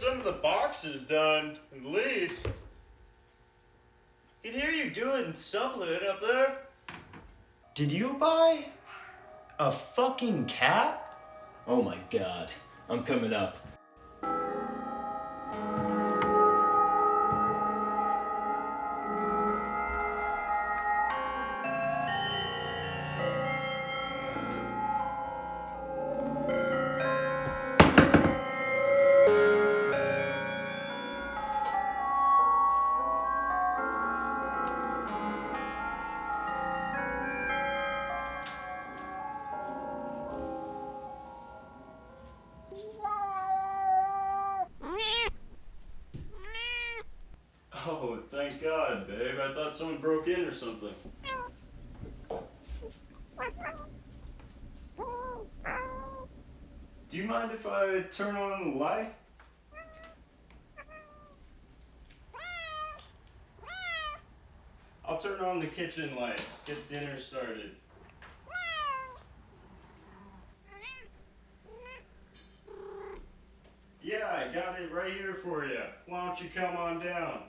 some of the boxes done, at least. Could hear you doing something up there. Did you buy a fucking cat? Oh my god, I'm coming up. Oh, thank God, babe. I thought someone broke in or something. Do you mind if I turn on the light? I'll turn on the kitchen light. Get dinner started. Yeah, I got it right here for you. Why don't you come on down?